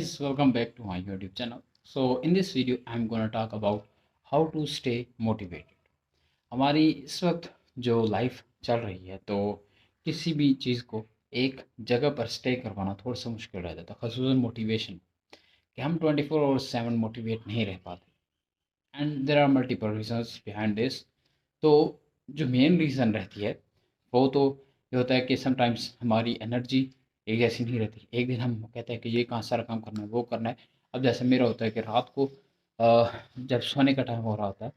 Guys, welcome back to my YouTube channel. So in this video I'm gonna talk about how to stay motivated. हमारी इस वक्त जो life चल रही है तो किसी भी चीज़ को एक जगह पर स्टे करवाना थोड़ा सा मुश्किल रह जाता है, ख़ासतौर मोटिवेशन कि हम 24/7 मोटिवेट नहीं रह पाते। And there are multiple reasons behind this. तो जो मेन रीज़न रहती है वो तो ये होता है कि समटाइम्स हमारी एनर्जी एक जैसी नहीं रहती। एक दिन हम कहते हैं कि ये कहाँ सारा काम करना है, वो करना है। अब जैसे मेरा होता है कि रात को जब सोने का टाइम हो रहा होता है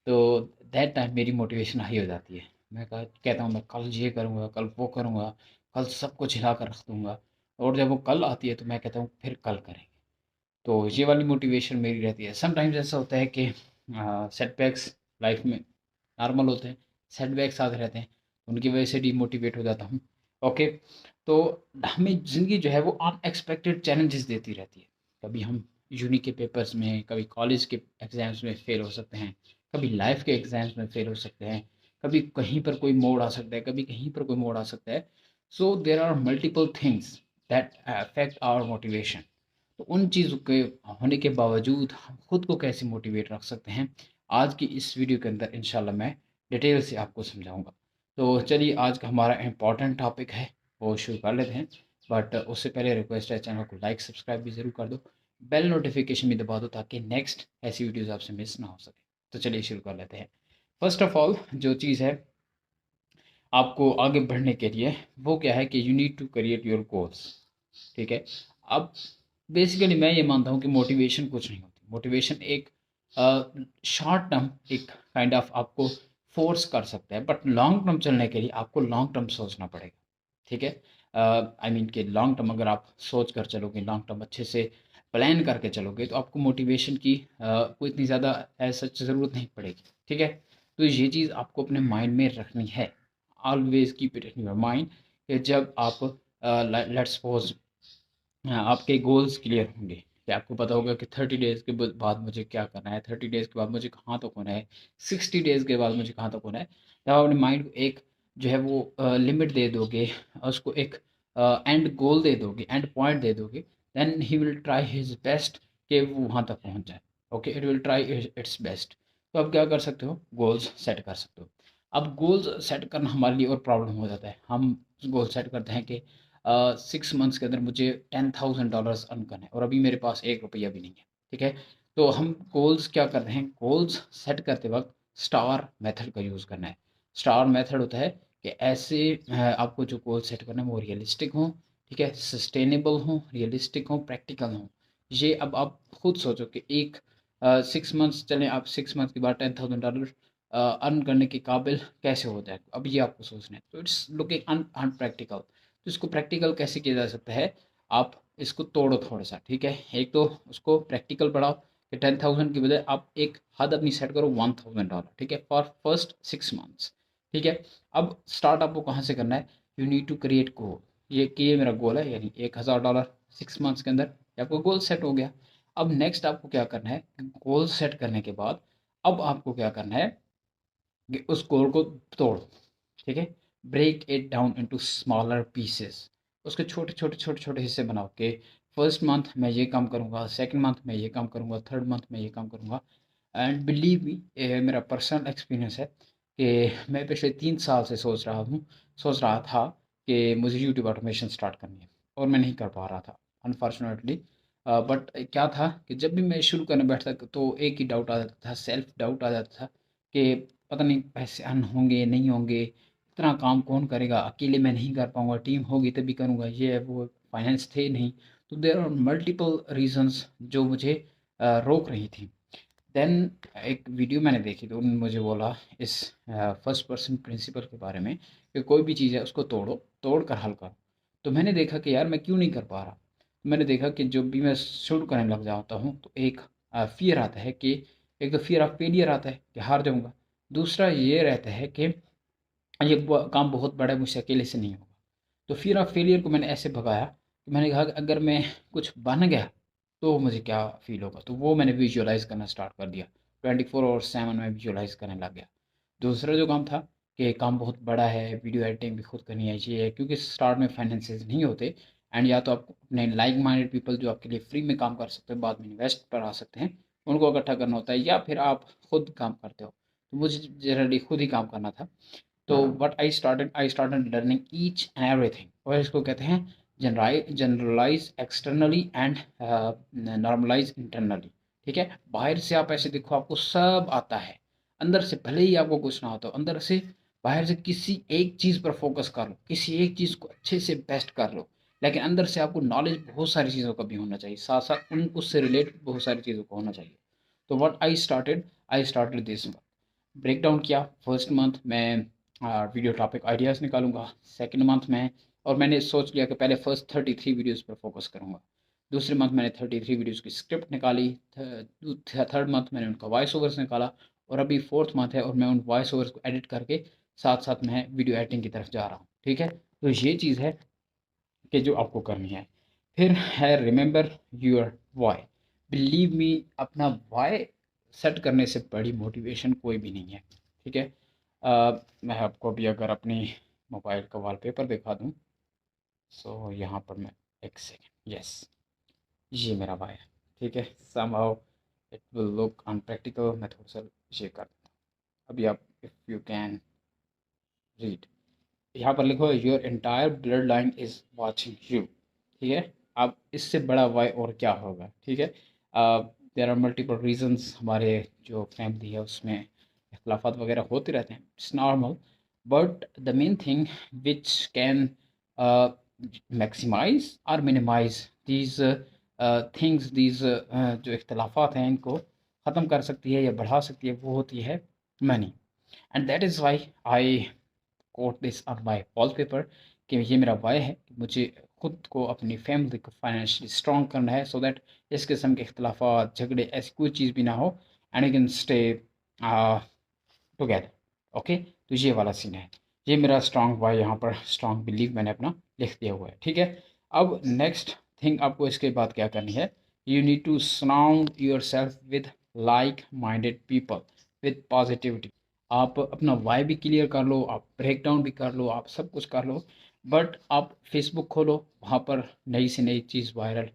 तो दैट टाइम मेरी मोटिवेशन हाई हो जाती है। मैं कहता हूँ मैं कल ये करूँगा, कल वो करूँगा, कल सब कुछ हिला कर रख दूँगा। और जब वो कल आती है तो मैं कहता हूँ फिर कल करेंगे। तो ये वाली मोटिवेशन मेरी रहती है। समटाइम्स ऐसा होता है कि सेटबैक्स लाइफ में नॉर्मल होते हैं, सेटबैक्स आते रहते हैं, उनकी वजह से डीमोटिवेट हो जाता हूँ। ओके, तो हमें ज़िंदगी जो है वो अनएक्सपेक्टेड चैलेंजेस देती रहती है। कभी हम यूनी के पेपर्स में, कभी कॉलेज के एग्ज़ाम्स में फ़ेल हो सकते हैं, कभी लाइफ के एग्ज़ाम्स में फ़ेल हो सकते हैं, कभी कहीं पर कोई मोड़ आ सकता है, कभी कहीं पर कोई मोड़ आ सकता है। So there are multiple things that affect our motivation. तो उन चीज़ों के होने के बावजूद हम खुद को कैसे मोटिवेट रख सकते हैं, आज की इस वीडियो के अंदर इंशाल्लाह मैं डिटेल से आपको समझाऊंगा। तो चलिए आज का हमारा इम्पॉर्टेंट टॉपिक है वो शुरू कर लेते हैं। बट उससे पहले रिक्वेस्ट है, चैनल को लाइक सब्सक्राइब भी ज़रूर कर दो, बेल नोटिफिकेशन भी दबा दो ताकि नेक्स्ट ऐसी वीडियोज़ आपसे मिस ना हो सके। तो चलिए शुरू कर लेते हैं। फर्स्ट ऑफ ऑल जो चीज़ है आपको आगे बढ़ने के लिए, वो क्या है कि you need to create your goals. ठीक है। अब बेसिकली मैं ये मानता हूँ कि मोटिवेशन कुछ नहीं होती। मोटिवेशन एक शॉर्ट टर्म एक काइंड ऑफ आपको फोर्स कर सकता है, बट लॉन्ग टर्म चलने के लिए आपको लॉन्ग टर्म सोचना पड़ेगा। ठीक है। आई मीन कि लॉन्ग टर्म अगर आप सोच कर चलोगे, लॉन्ग टर्म अच्छे से प्लान करके चलोगे तो आपको मोटिवेशन की कोई इतनी ज़्यादा ऐसा ज़रूरत नहीं पड़ेगी। ठीक है। तो ये चीज़ आपको अपने माइंड में रखनी है। Always keep it in your mind कि जब आप लेट्स सपोज आपके गोल्स क्लियर होंगे कि आपको पता होगा कि 30 डेज़ के बाद मुझे क्या करना है, 30 डेज़ के बाद मुझे कहाँ तक होना है, 60 डेज़ के बाद मुझे कहाँ तक होना है। जब आप अपने माइंड को एक जो है वो लिमिट दे दोगे, उसको एक एंड गोल दे दोगे, एंड पॉइंट दे दोगे, then he will try his best कि वो वहाँ तक पहुँच जाए। Okay, it will try its best. तो आप क्या कर सकते हो, गोल्स सेट कर सकते हो। अब गोल्स सेट करना हमारे लिए और प्रॉब्लम हो जाता है। हम गोल सेट करते हैं कि 6 मंथ्स के अंदर मुझे $10,000 अर्न करना है और अभी मेरे पास 1 रुपया भी नहीं है। ठीक है। तो हम गोल्स क्या कर रहे हैं, गोल्स सेट करते वक्त स्टार मेथड का यूज़ करना है। स्टार मेथड होता है कि ऐसे आपको जो गोल सेट करना है वो रियलिस्टिक हो। ठीक है, सस्टेनेबल हो, रियलिस्टिक हो, प्रैक्टिकल हो। ये अब आप खुद सोचो कि एक 6 मंथ्स चलें, आप 6 मंथ के बाद $10,000 अर्न करने के काबिल कैसे हो जाए, अब ये आपको सोचना है। तो इट्स लुकिंग अनप्रैक्टिकल। तो इसको प्रैक्टिकल कैसे किया जा सकता है, आप इसको तोड़ो थोड़ा सा। ठीक है, एक तो उसको प्रैक्टिकल बढ़ाओ कि 10,000 की बजाय आप एक हद अपनी सेट करो $1,000। ठीक है, फॉर फर्स्ट 6 मंथ्स। ठीक है। अब स्टार्ट आपको कहाँ से करना है, यू नीड टू क्रिएट गोल। ये कि ये मेरा गोल है, यानी $1,000 6 मंथ्स के अंदर, ये आपको गोल सेट हो गया। अब नेक्स्ट आपको क्या करना है, गोल सेट करने के बाद अब आपको क्या करना है कि उस गोल को तोड़ो। ठीक है, break it down into smaller pieces. उसके छोटे छोटे छोटे छोटे हिस्से बनाओ कि फर्स्ट मंथ मैं ये काम करूँगा, सेकंड मंथ मैं ये काम करूँगा, थर्ड मंथ मैं ये काम करूँगा। एंड बिलीव मी, मेरा पर्सनल एक्सपीरियंस है कि मैं पिछले 3 साल से सोच रहा था कि मुझे यूट्यूब ऑटोमेशन स्टार्ट करनी है और मैं नहीं कर पा रहा था अनफॉर्चुनेटली। बट क्या था कि जब भी मैं शुरू करने बैठता तो एक ही डाउट आ जाता था, सेल्फ डाउट आ जाता था कि पता नहीं पैसे अर्न होंगे नहीं होंगे, इतना काम कौन करेगा, अकेले मैं नहीं कर पाऊँगा, टीम होगी तभी करूँगा, ये है वो, फाइनेंस थे नहीं। तो देयर आर मल्टीपल रीजंस जो मुझे रोक रही थी। देन एक वीडियो मैंने देखी तो उन्होंने मुझे बोला इस फर्स्ट पर्सन प्रिंसिपल के बारे में कि कोई भी चीज़ है उसको तोड़ो, तोड़ कर हल करो। तो मैंने देखा कि यार मैं क्यों नहीं कर पा रहा। तो मैंने देखा कि जब भी मैं शुरू करने लग जाता हूँ तो एक फियर आता है कि एक तो फियर ऑफ फेलियर आता है कि हार जाऊँगा। दूसरा ये रहता है कि ये काम बहुत बड़ा है, मुझसे अकेले से नहीं होगा। तो फियर ऑफ फेलियर को मैंने ऐसे भगाया कि मैंने कहा कि अगर मैं कुछ बन गया तो मुझे क्या फ़ील होगा। तो वो मैंने विजुअलाइज़ करना स्टार्ट कर दिया। 24/7 में विजुअलाइज़ करने लग गया। दूसरा जो काम था कि काम बहुत बड़ा है, वीडियो एडिटिंग भी खुद करनी है, ये है क्योंकि स्टार्ट में फाइनेंसेस नहीं होते। एंड या तो आप अपने लाइक माइंडेड पीपल जो आपके लिए फ्री में काम कर सकते हैं, बाद में इन्वेस्ट पर आ सकते हैं, उनको इकट्ठा करना होता है, या फिर आप खुद काम करते हो। तो मुझे जनरली खुद ही काम करना था। तो what I started learning each and everything, और इसको कहते हैं generalize externally and normalize internally. ठीक है, बाहर से आप ऐसे देखो आपको सब आता है, अंदर से भले ही आपको कुछ ना होता हो, अंदर से बाहर से किसी एक चीज़ पर फोकस कर लो, किसी एक चीज़ को अच्छे से बेस्ट कर लो, लेकिन अंदर से आपको नॉलेज बहुत सारी चीज़ों का भी होना चाहिए, साथ साथ उन उससे रिलेटेड बहुत सारी चीज़ों का होना चाहिए। तो what I started this month, break down किया। फर्स्ट मंथ मैं वीडियो टॉपिक आइडियाज़ निकालूंगा, सेकंड मंथ में, और मैंने सोच लिया कि पहले फर्स्ट 33 वीडियोज़ पर फोकस करूंगा। दूसरे मंथ मैंने 33 वीडियोज़ की स्क्रिप्ट निकाली। थर्ड मंथ मैंने उनका वॉइस ओवर्स निकाला, और अभी फोर्थ मंथ है और मैं उन वॉइस ओवर्स को एडिट करके साथ साथ मैं वीडियो एडिटिंग की तरफ जा रहा हूँ। ठीक है, तो ये चीज़ है कि जो आपको करनी है। फिर है remember your why, believe me, अपना वाई सेट करने से बड़ी मोटिवेशन कोई भी नहीं है। ठीक है, मैं आपको भी अगर अपनी मोबाइल का वॉलपेपर दिखा दूं, सो यहाँ पर मैं एक सेकेंड, यस, ये मेरा वाई है। ठीक है, somehow it will look unpractical, मैं थोड़ा सा ये कर देता हूँ। अभी आप इफ़ यू कैन रीड, यहाँ पर लिखो your entire blood line is watching you. ठीक है, अब इससे बड़ा वाई और क्या होगा। ठीक है, देर आर मल्टीपल रीजंस, हमारे जो फैमिली है उसमें इख्लाफात वगैरह होते रहते हैं, it's normal, but the main thing which can maximize और मिनिमाइज दीज थिंग्स, दीज जो इख्तलाफात हैं इनको ख़त्म कर सकती है या बढ़ा सकती है, वो होती है money. And that is why I quote this on my wallpaper, कि ये मेरा वाई है कि मुझे खुद को, अपनी फैमिली को फाइनेंशियली स्ट्रॉन्ग करना है, सो दैट इस किस्म के इख्तलाफात, झगड़े, ऐसी कोई चीज़ भी ना हो, and you can stay together. Okay, तो ये वाला सीन है, ये मेरा स्ट्रॉन्ग वाई, यहाँ पर स्ट्रॉन्ग बिलीव मैंने अपना लिख दिया हुआ है। ठीक है, अब नेक्स्ट थिंग आपको इसके बाद क्या करनी है, you need to surround yourself with like minded people with positivity. आप अपना वाई भी क्लियर कर लो, आप ब्रेक डाउन भी कर लो, आप सब कुछ कर लो, बट आप फेसबुक खोलो, वहाँ पर नई से नई चीज़ वायरल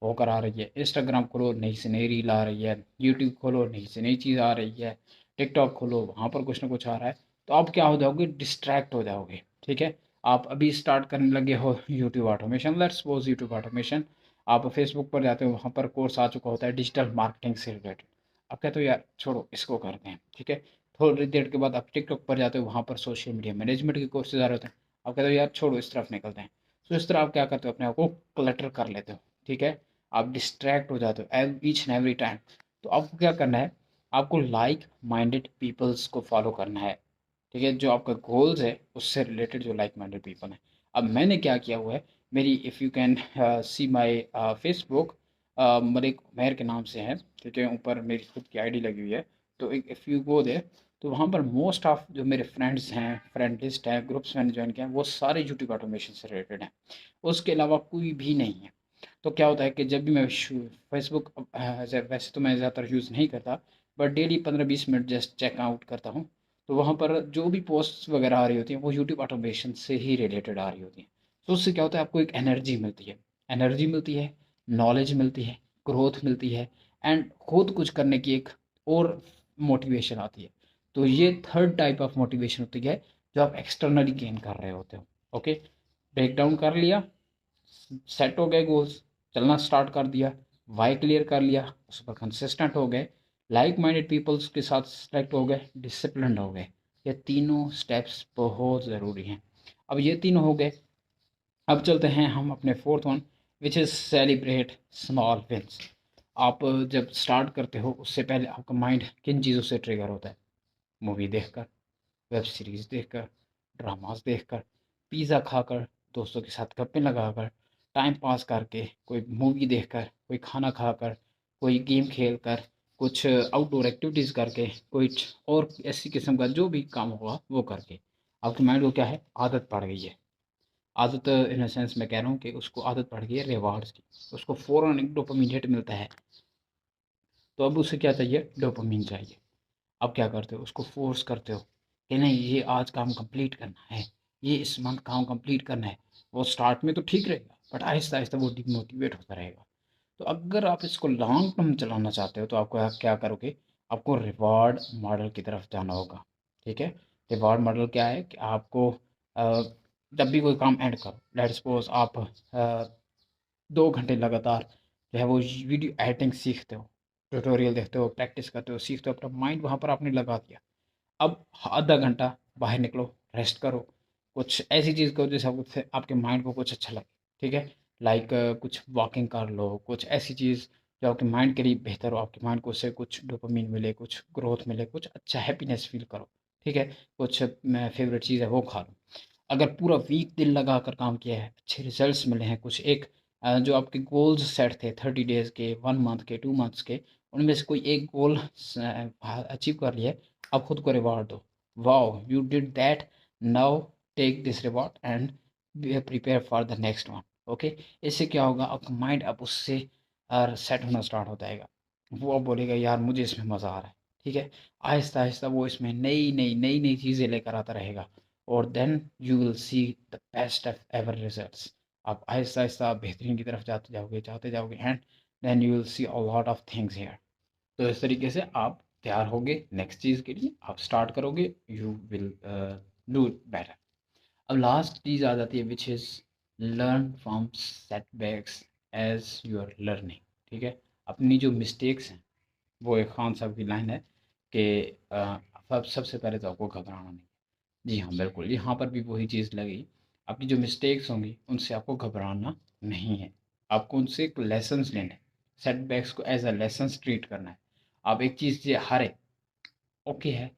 होकर आ रही है, इंस्टाग्राम खोलो, नई से नई रील आ रही है, यूट्यूब खोलो, नई से नई चीज़ आ रही है, टिकटॉक खोलो, वहाँ पर कुछ ना कुछ आ रहा है, तो आप क्या हो जाओगे, डिस्ट्रैक्ट हो जाओगे। ठीक है, आप अभी स्टार्ट करने लगे हो YouTube automation, let's suppose YouTube automation, आप फेसबुक पर जाते हो, वहाँ पर कोर्स आ चुका होता है डिजिटल मार्केटिंग से रिलेटेड, आप कहते हो यार छोड़ो इसको करते हैं। ठीक है, थोड़ी देर के बाद आप टिकटॉक पर जाते हो, वहाँ पर सोशल मीडिया मैनेजमेंट के कोर्सेज आ रहे होते हैं, आप कहते हो यार छोड़ो इस तरफ निकलते हैं। तो इस तरह आप क्या करते हो, अपने आप को क्लटर कर लेते हो। ठीक है, आप डिस्ट्रैक्ट हो जाते हो ईच एंड एवरी टाइम। तो आपको क्या करना है, आपको लाइक माइंडेड पीपल्स को फॉलो करना है। ठीक है, जो आपका गोल्स है उससे रिलेटेड जो लाइक माइंडेड पीपल हैं। अब मैंने क्या किया हुआ है, मेरी if you can see my Facebook, Malik Umair के नाम से है। ठीक है, ऊपर मेरी खुद की आईडी लगी हुई है, तो इफ़ यू गो देयर, तो वहाँ पर मोस्ट ऑफ जो मेरे फ्रेंड्स हैं, फ्रेंड लिस्ट है, ग्रुप्स मैंने ज्वाइन किया है, वो सारे यूट्यूब ऑटोमेशन से रिलेटेड हैं, उसके अलावा कोई भी नहीं है। तो क्या होता है कि जब भी मैं फेसबुक, वैसे तो मैं ज़्यादातर यूज़ नहीं करता, but daily 15-20 minute just check out करता हूँ, तो वहाँ पर जो भी पोस्ट्स वगैरह आ रही होती हैं वो यूट्यूब ऑटोमेशन से ही रिलेटेड आ रही होती हैं। तो उससे क्या होता है, आपको एक एनर्जी मिलती है, नॉलेज मिलती है, ग्रोथ मिलती है, एंड खुद कुछ करने की एक और मोटिवेशन आती है। तो ये थर्ड टाइप ऑफ मोटिवेशन होती है जो आप एक्सटर्नली गेन कर रहे होते हो। ओके, ब्रेक डाउन कर लिया, सेट हो गए गोल्स, चलना स्टार्ट कर दिया, वाई क्लियर कर लिया, उस पर कंसिस्टेंट हो गए, लाइक माइंडेड पीपल्स के साथ सेलेक्ट हो गए, डिसिप्लिन हो गए। ये तीनों स्टेप्स बहुत ज़रूरी हैं। अब ये तीनों हो गए, अब चलते हैं हम अपने fourth one, which is celebrate small wins. आप जब स्टार्ट करते हो उससे पहले आपका माइंड किन चीज़ों से ट्रिगर होता है, मूवी देखकर, वेब सीरीज़ देखकर, ड्रामास देखकर, पिज़्ज़ा खाकर, दोस्तों के साथ गप्पे लगाकर, टाइम पास करके, कोई मूवी देखकर, कोई खाना खाकर, कोई गेम खेलकर, कुछ आउटडोर एक्टिविटीज़ करके, कुछ और ऐसी किस्म का जो भी काम होगा वो करके, आपके माइंड को क्या है, आदत पड़ गई है। आदत इन अ सेंस मैं कह रहा हूँ कि उसको आदत पड़ गई है रिवार्ड्स की, उसको फ़ौरन एक डोपामीन हिट मिलता है, तो अब उसे क्या चाहिए, डोपामीन चाहिए। अब क्या करते हो, उसको फोर्स करते हो कि नहीं ये आज काम कंप्लीट करना है, ये इस मंथ काम कंप्लीट करना है। वो स्टार्ट में तो ठीक रहेगा, बट आहिस्ता आहिस्ता वो डिमोटिवेट होता रहेगा। तो अगर आप इसको लॉन्ग टर्म चलाना चाहते हो तो आपको क्या करोगे, आपको रिवॉर्ड मॉडल की तरफ जाना होगा। ठीक है, रिवॉर्ड मॉडल क्या है कि आपको जब भी कोई काम एंड करो, लेट सपोज आप 2 घंटे लगातार जो है वो वीडियो एडिटिंग सीखते हो, ट्यूटोरियल देखते हो, प्रैक्टिस करते हो, सीखते हो, अपना माइंड वहाँ पर आपने लगा दिया। अब आधा घंटा बाहर निकलो, रेस्ट करो, कुछ ऐसी चीज़ करो जैसे आपको आपके माइंड को कुछ अच्छा लगे। ठीक है, लाइक कुछ वॉकिंग कर लो, कुछ ऐसी चीज़ जो आपके माइंड के लिए बेहतर हो, आपके माइंड को उससे कुछ डोपामिन मिले, कुछ ग्रोथ मिले, कुछ अच्छा हैप्पीनेस फील करो। ठीक है, कुछ फेवरेट चीज़ है वो खा लो। अगर पूरा वीक दिल लगा कर काम किया है, अच्छे रिजल्ट्स मिले हैं, कुछ एक जो आपके गोल्स सेट थे 30 डेज़ के, 1 मंथ के, 2 मंथ्स के, उनमें से कोई एक गोल अचीव कर लिया है, आप खुद को रिवॉर्ड दो। Wow you did that, now take this reward and prepare for the next one. Okay, इससे क्या होगा, आपका माइंड अब उससे सेट होना स्टार्ट हो जाएगा। वो अब बोलेगा यार मुझे इसमें मज़ा आ रहा है। ठीक है, आहिस्ता आहिस्ता वो इसमें नई नई नई नई चीज़ें लेकर आता रहेगा, और then you will see the best of ever results. आप आहिस्ता आहिस्ता बेहतरीन की तरफ जाते जाओगे and then you will see a lot of things here. तो इस तरीके से आप तैयार होगे नेक्स्ट चीज़ के लिए, आप स्टार्ट करोगे, यू विल डू बेटर। अब लास्ट चीज़ आ जाती है which is learn from setbacks as your learning. ठीक है, अपनी जो मिस्टेक्स हैं, वो एक खान साहब की लाइन है कि सबसे पहले तो आपको घबराना नहीं। जी हाँ, बिल्कुल, यहाँ पर भी वही चीज़ लगी। आपकी जो मिस्टेक्स होंगी, उनसे आपको घबराना नहीं है। आपको उनसे एक लेसन्स लेने हैं। सेटबैक्स को एज़ अ लेसन्स ट्रीट करना है। आप एक चीज़ से हारे, ओके है,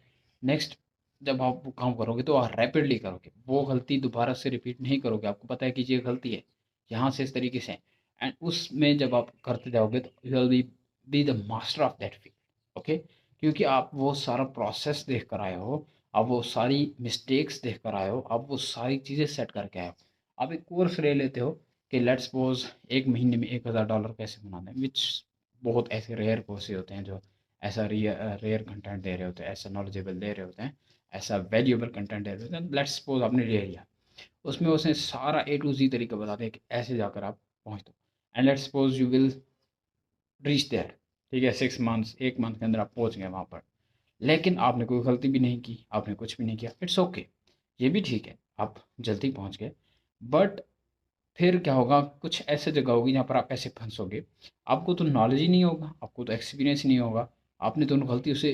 नेक्स्ट जब आप वो काम करोगे तो आप रैपिडली करोगे। वो गलती दोबारा से रिपीट नहीं करोगे। आपको पता है कि ये गलती है, यहाँ से इस तरीके से एंड उसमें जब आप करते जाओगे तो you will be the master of that field. Okay, क्योंकि आप वो सारा प्रोसेस देख कर आए हो, आप वो सारी मिस्टेक्स देख कर आए हो, आप वो सारी चीज़ें सेट करके आए हो। आप एक कोर्स ले लेते हो कि लेट्स सपोज 1 महीने में $1000 कैसे बनाना है, विच बहुत ऐसे रेयर कोर्सेज होते हैं जो ऐसा रेयर कंटेंट दे रहे होते हैं, ऐसा नॉलेजेबल दे रहे होते हैं, ऐसा वैल्यूएबल कंटेंट दे रहे होते हैं। लेट्स सपोज आपने ले लिया, उसमें उसने सारा A to Z तरीका बता दिया कि ऐसे जाकर आप पहुँच दो, and let's suppose you will reach there. ठीक है, 6 मंथ्स, 1 मंथ के अंदर आप पहुँच गए वहाँ पर, लेकिन आपने कोई गलती भी नहीं की, आपने कुछ भी नहीं किया, इट्स ओके, ये भी ठीक है, आप जल्दी पहुँच गए। बट फिर क्या होगा, कुछ ऐसे जगह होगी जहाँ पर आप ऐसे फंसोगे, आपको तो नॉलेज ही नहीं होगा, आपको तो एक्सपीरियंस ही नहीं होगा, आपने तो उन गलतियों से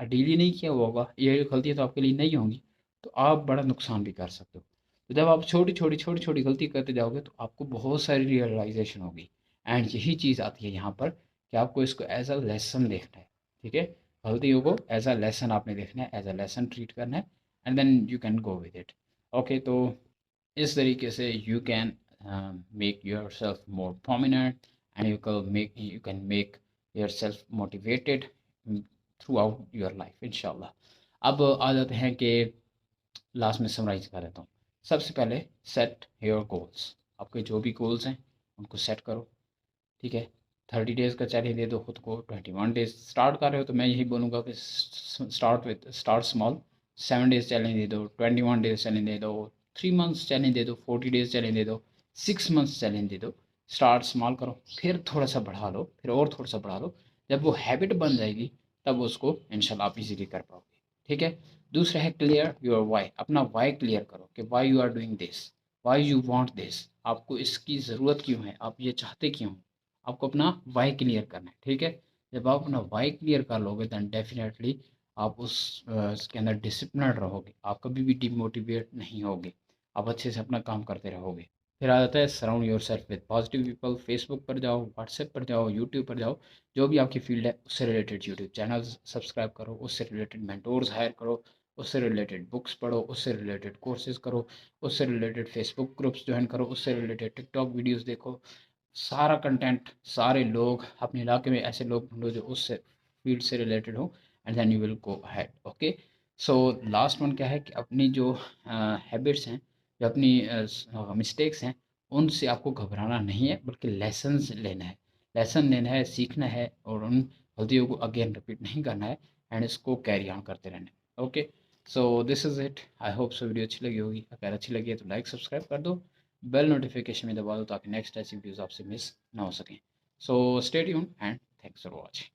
डील ही नहीं किया हुआ होगा, ये गलतियाँ तो आपके लिए नहीं होंगी, तो आप बड़ा नुकसान भी कर सकते हो। तो जब आप छोटी छोटी गलती करते जाओगे तो आपको बहुत सारी रियलाइजेशन होगी, एंड यही चीज़ आती है यहाँ पर कि आपको इसको एज अ लेसन देखना है। ठीक है, गलतियों को एज अ लेसन आपने देखना है, एज अ लेसन ट्रीट करना है, and then you can go with it. Okay, तो इस तरीके से you can make yourself more prominent, and you can make yourself motivated throughout your life इंशाल्लाह। अब आ जाते हैं कि लास्ट में समराइज कर देता हूँ। सबसे पहले सेट योर गोल्स, आपके जो भी गोल्स हैं उनको सेट करो। ठीक है, 30 डेज़ का चैलेंज दे दो खुद को, 21 डेज स्टार्ट कर रहे हो तो मैं यही बोलूँगा कि स्टार्ट स्मॉल। 7 डेज़ चैलेंज दे दो, 21 डेज़ चैलेंज दे दो, 3 मंथ्स चैलेंज दे दो, 40 डेज़ चैलेंज दे दो, 6 मंथ्स चैलेंज दे दो। स्टार्ट स्मॉल करो, फिर थोड़ा सा बढ़ा लो, फिर और थोड़ा सा बढ़ा लो। जब वो हैबिट बन जाएगी तब उसको इंशाल्लाह आप इजीली कर पाओगे। ठीक है, दूसरा है क्लियर योर वाई। अपना वाई क्लियर करो कि why you are doing this, why you want this, आपको इसकी ज़रूरत क्यों है, आप ये चाहते क्यों हो। आपको अपना वाई क्लियर करना है। ठीक है, जब आप अपना वाई क्लियर कर लोगे दैन डेफिनेटली आप उसके अंदर डिसिप्लिन रहोगे, आप कभी भी डिमोटिवेट नहीं होगे, आप अच्छे से अपना काम करते रहोगे। फिर आ जाता है surround yourself with positive people. Facebook पर जाओ, व्हाट्सएप पर जाओ, यूट्यूब पर जाओ, जो भी आपकी फील्ड है उससे रिलेटेड यूट्यूब चैनल सब्सक्राइब करो, उससे रिलेटेड मेंटोर्स हायर करो, उससे रिलेटेड बुक्स पढ़ो, उससे रिलेटेड कोर्सेज करो, उससे रिलेटेड फेसबुक ग्रुप्स ज्वाइन करो, उससे रिलेटेड टिकटॉक वीडियोस देखो। सारा कंटेंट, सारे लोग, अपने इलाके में ऐसे लोग ढूंढो जो उस फील्ड से रिलेटेड हो, and then you will go ahead. Okay, so last one क्या है कि अपनी जो हैबिट्स हैं, जो अपनी मिस्टेक्स हैं, उनसे आपको घबराना नहीं है, बल्कि लेसन्स लेना है, लेसन लेना है, सीखना है, और उन गलतियों को अगेन रिपीट नहीं करना है, एंड इसको कैरी ऑन करते रहना है। Okay, so this is it. I hope so video अच्छी लगी होगी। अगर अच्छी लगी है तो लाइक सब्सक्राइब कर दो। बेल नोटिफिकेशन में दबा दो ताकि नेक्स्ट ऐसी वीडियोज़ आपसे मिस ना हो सकें। So stay tuned and thanks for watching.